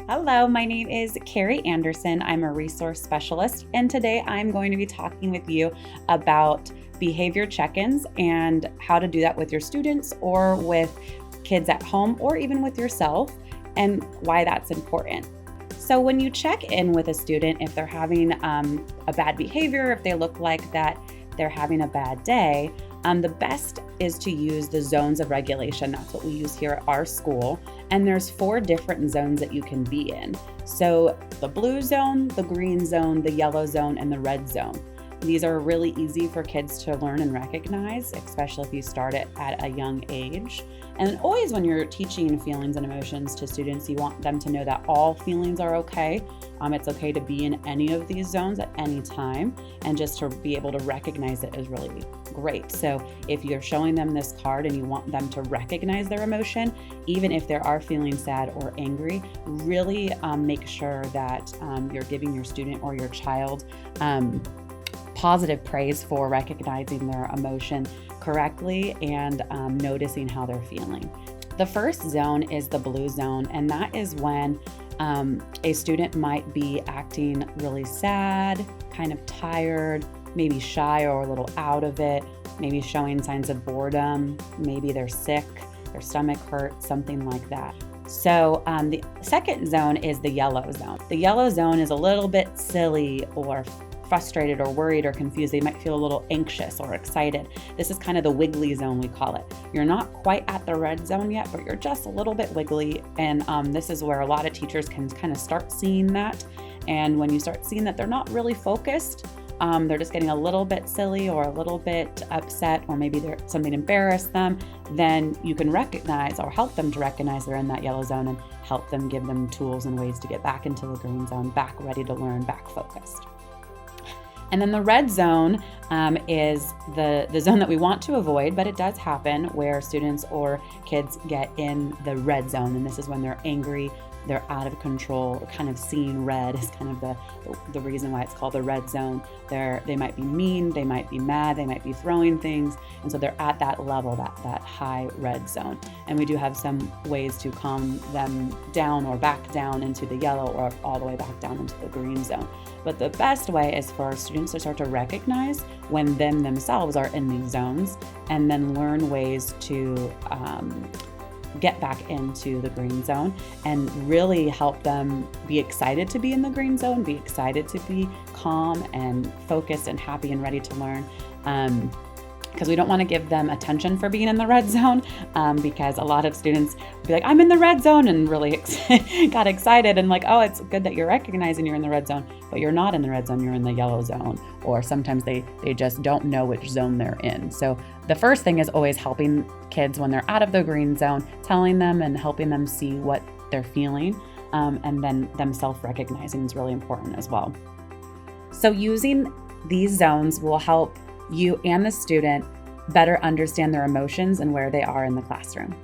Hello, my name is Kari Anderson. I'm a resource specialist, and today I'm going to be talking with you about behavior check-ins and how to do that with your students or with kids at home or even with yourself, and why that's important. So when you check in with a student, if they're having a bad behavior, if they look like that they're having a bad day, the best is to use the zones of regulation. That's what we use here at our school. And there's 4 different zones that you can be in. So the blue zone, the green zone, the yellow zone, and the red zone. These are really easy for kids to learn and recognize, especially if you start it at a young age. And always when you're teaching feelings and emotions to students, you want them to know that all feelings are okay. It's okay to be in any of these zones at any time, and just to be able to recognize it is really great. So if you're showing them this card and you want them to recognize their emotion, even if they are feeling sad or angry, really make sure that you're giving your student or your child positive praise for recognizing their emotion correctly and noticing how they're feeling. The first zone is the blue zone, and that is when a student might be acting really sad, kind of tired, maybe shy or a little out of it, maybe showing signs of boredom, maybe they're sick, their stomach hurts, something like that. So the second zone is the yellow zone. The yellow zone is a little bit silly or frustrated or worried or confused. They might feel a little anxious or excited. This is kind of the wiggly zone, we call it. You're not quite at the red zone yet, but you're just a little bit wiggly. And this is where a lot of teachers can kind of start seeing that. And when you start seeing that they're not really focused, they're just getting a little bit silly or a little bit upset, or maybe something embarrassed them, then you can recognize or help them to recognize they're in that yellow zone and help them, give them tools and ways to get back into the green zone, back ready to learn, back focused. And then the red zone is the zone that we want to avoid, but it does happen where students or kids get in the red zone. And this is when they're angry, they're out of control, or kind of seeing red is kind of the reason why it's called the red zone. They might be mean, they might be mad, they might be throwing things. And so they're at that level, that high red zone. And we do have some ways to calm them down or back down into the yellow, or all the way back down into the green zone. But the best way is for students to start to recognize when themselves are in these zones, and then learn ways to get back into the green zone and really help them be excited to be in the green zone, be excited to be calm and focused and happy and ready to learn. Because we don't want to give them attention for being in the red zone, because a lot of students be like, I'm in the red zone, and really got excited and like, oh, it's good that you're recognizing you're in the red zone, but you're not in the red zone, you're in the yellow zone. Or sometimes they just don't know which zone they're in. So the first thing is always helping kids when they're out of the green zone, telling them and helping them see what they're feeling, and then them self-recognizing is really important as well. So using these zones will help you and the student better understand their emotions and where they are in the classroom.